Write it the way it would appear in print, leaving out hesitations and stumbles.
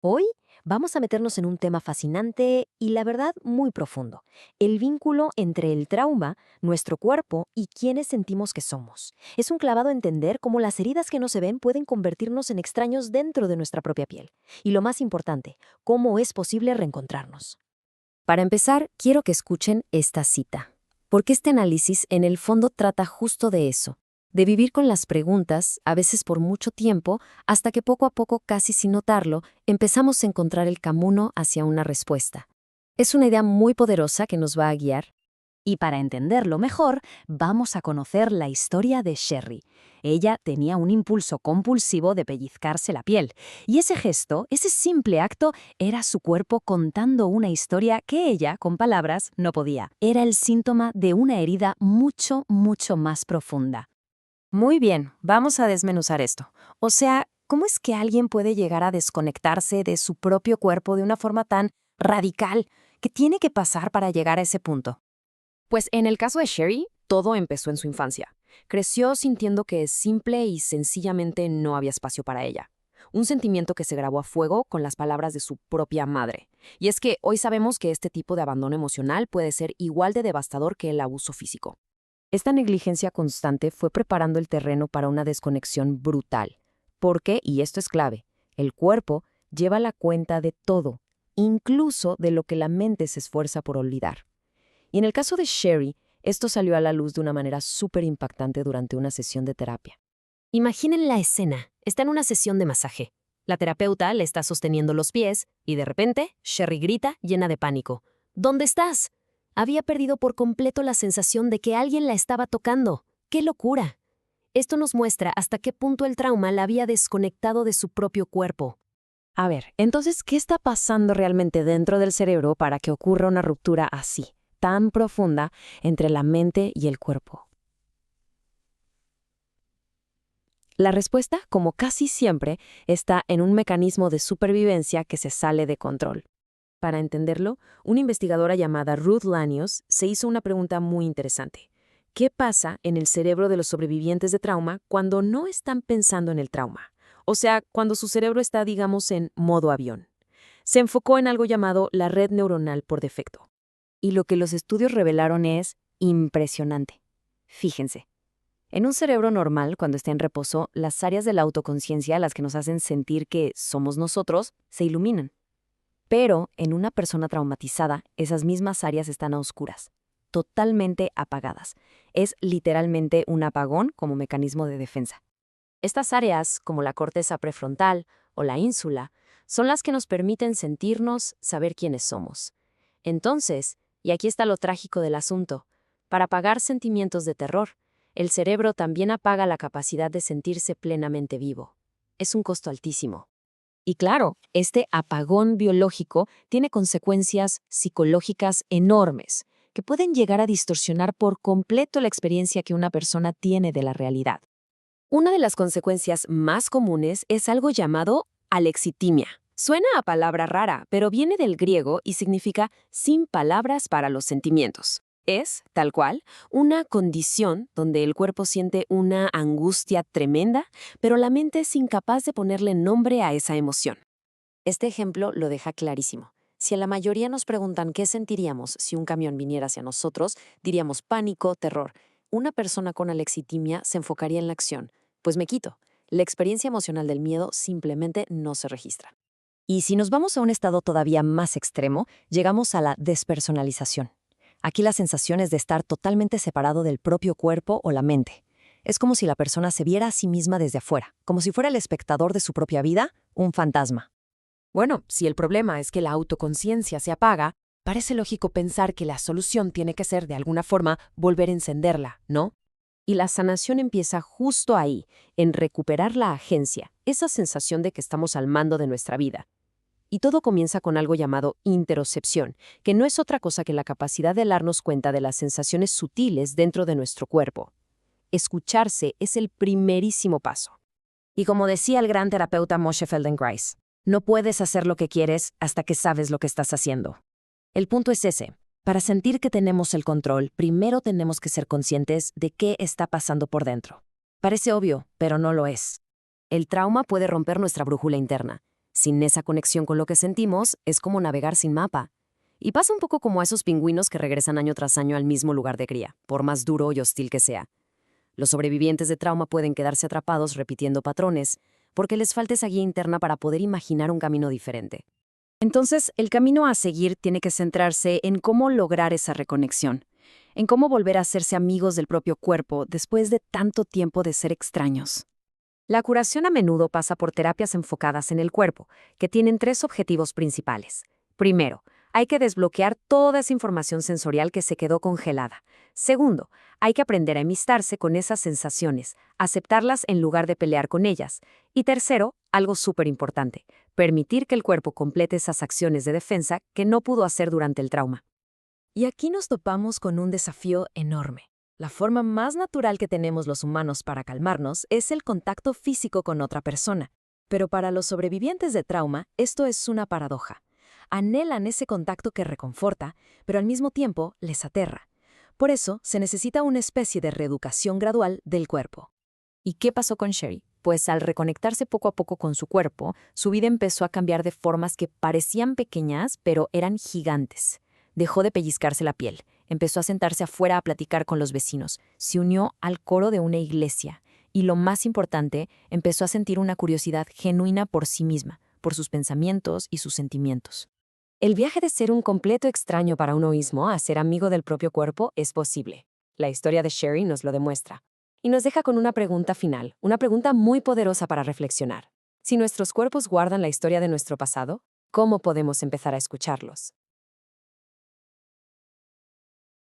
Hoy vamos a meternos en un tema fascinante y la verdad muy profundo, el vínculo entre el trauma, nuestro cuerpo y quiénes sentimos que somos. Es un clavado entender cómo las heridas que no se ven pueden convertirnos en extraños dentro de nuestra propia piel. Y lo más importante, cómo es posible reencontrarnos. Para empezar, quiero que escuchen esta cita, porque este análisis en el fondo trata justo de eso, de vivir con las preguntas, a veces por mucho tiempo, hasta que poco a poco, casi sin notarlo, empezamos a encontrar el camino hacia una respuesta. Es una idea muy poderosa que nos va a guiar. Y para entenderlo mejor, vamos a conocer la historia de Sherry. Ella tenía un impulso compulsivo de pellizcarse la piel, y ese gesto, ese simple acto, era su cuerpo contando una historia que ella, con palabras, no podía. Era el síntoma de una herida mucho, mucho más profunda. Muy bien, vamos a desmenuzar esto. O sea, ¿cómo es que alguien puede llegar a desconectarse de su propio cuerpo de una forma tan radical? ¿Qué tiene que pasar para llegar a ese punto? Pues en el caso de Sherry, todo empezó en su infancia. Creció sintiendo que simple y sencillamente no había espacio para ella. Un sentimiento que se grabó a fuego con las palabras de su propia madre. Y es que hoy sabemos que este tipo de abandono emocional puede ser igual de devastador que el abuso físico. Esta negligencia constante fue preparando el terreno para una desconexión brutal. Porque, y esto es clave, el cuerpo lleva la cuenta de todo, incluso de lo que la mente se esfuerza por olvidar. Y en el caso de Sherry, esto salió a la luz de una manera súper impactante durante una sesión de terapia. Imaginen la escena. Está en una sesión de masaje. La terapeuta le está sosteniendo los pies y de repente, Sherry grita llena de pánico. ¿Dónde estás? Había perdido por completo la sensación de que alguien la estaba tocando. ¡Qué locura! Esto nos muestra hasta qué punto el trauma la había desconectado de su propio cuerpo. A ver, entonces, ¿qué está pasando realmente dentro del cerebro para que ocurra una ruptura así, tan profunda, entre la mente y el cuerpo? La respuesta, como casi siempre, está en un mecanismo de supervivencia que se sale de control. Para entenderlo, una investigadora llamada Ruth Lanius se hizo una pregunta muy interesante. ¿Qué pasa en el cerebro de los sobrevivientes de trauma cuando no están pensando en el trauma? O sea, cuando su cerebro está, digamos, en modo avión. Se enfocó en algo llamado la red neuronal por defecto. Y lo que los estudios revelaron es impresionante. Fíjense. En un cerebro normal, cuando está en reposo, las áreas de la autoconciencia, las que nos hacen sentir que somos nosotros, se iluminan. Pero en una persona traumatizada, esas mismas áreas están a oscuras, totalmente apagadas. Es literalmente un apagón como mecanismo de defensa. Estas áreas, como la corteza prefrontal o la ínsula, son las que nos permiten sentirnos, saber quiénes somos. Entonces, y aquí está lo trágico del asunto, para apagar sentimientos de terror, el cerebro también apaga la capacidad de sentirse plenamente vivo. Es un costo altísimo. Y claro, este apagón biológico tiene consecuencias psicológicas enormes, que pueden llegar a distorsionar por completo la experiencia que una persona tiene de la realidad. Una de las consecuencias más comunes es algo llamado alexitimia. Suena a palabra rara, pero viene del griego y significa sin palabras para los sentimientos. Es, tal cual, una condición donde el cuerpo siente una angustia tremenda, pero la mente es incapaz de ponerle nombre a esa emoción. Este ejemplo lo deja clarísimo. Si a la mayoría nos preguntan qué sentiríamos si un camión viniera hacia nosotros, diríamos pánico, terror. Una persona con alexitimia se enfocaría en la acción. Pues me quito. La experiencia emocional del miedo simplemente no se registra. Y si nos vamos a un estado todavía más extremo, llegamos a la despersonalización. Aquí la sensación es de estar totalmente separado del propio cuerpo o la mente. Es como si la persona se viera a sí misma desde afuera, como si fuera el espectador de su propia vida, un fantasma. Bueno, si el problema es que la autoconciencia se apaga, parece lógico pensar que la solución tiene que ser de alguna forma volver a encenderla, ¿no? Y la sanación empieza justo ahí, en recuperar la agencia, esa sensación de que estamos al mando de nuestra vida. Y todo comienza con algo llamado interocepción, que no es otra cosa que la capacidad de darnos cuenta de las sensaciones sutiles dentro de nuestro cuerpo. Escucharse es el primerísimo paso. Y como decía el gran terapeuta Moshe Feldenkrais, no puedes hacer lo que quieres hasta que sabes lo que estás haciendo. El punto es ese. Para sentir que tenemos el control, primero tenemos que ser conscientes de qué está pasando por dentro. Parece obvio, pero no lo es. El trauma puede romper nuestra brújula interna. Sin esa conexión con lo que sentimos, es como navegar sin mapa. Y pasa un poco como a esos pingüinos que regresan año tras año al mismo lugar de cría, por más duro y hostil que sea. Los sobrevivientes de trauma pueden quedarse atrapados repitiendo patrones, porque les falta esa guía interna para poder imaginar un camino diferente. Entonces, el camino a seguir tiene que centrarse en cómo lograr esa reconexión, en cómo volver a hacerse amigos del propio cuerpo después de tanto tiempo de ser extraños. La curación a menudo pasa por terapias enfocadas en el cuerpo, que tienen tres objetivos principales. Primero, hay que desbloquear toda esa información sensorial que se quedó congelada. Segundo, hay que aprender a amistarse con esas sensaciones, aceptarlas en lugar de pelear con ellas. Y tercero, algo súper importante, permitir que el cuerpo complete esas acciones de defensa que no pudo hacer durante el trauma. Y aquí nos topamos con un desafío enorme. La forma más natural que tenemos los humanos para calmarnos es el contacto físico con otra persona. Pero para los sobrevivientes de trauma, esto es una paradoja. Anhelan ese contacto que reconforta, pero al mismo tiempo les aterra. Por eso, se necesita una especie de reeducación gradual del cuerpo. ¿Y qué pasó con Sherry? Pues al reconectarse poco a poco con su cuerpo, su vida empezó a cambiar de formas que parecían pequeñas, pero eran gigantes. Dejó de pellizcarse la piel, empezó a sentarse afuera a platicar con los vecinos, se unió al coro de una iglesia y, lo más importante, empezó a sentir una curiosidad genuina por sí misma, por sus pensamientos y sus sentimientos. El viaje de ser un completo extraño para uno mismo a ser amigo del propio cuerpo es posible. La historia de Sherry nos lo demuestra. Y nos deja con una pregunta final, una pregunta muy poderosa para reflexionar. Si nuestros cuerpos guardan la historia de nuestro pasado, ¿cómo podemos empezar a escucharlos?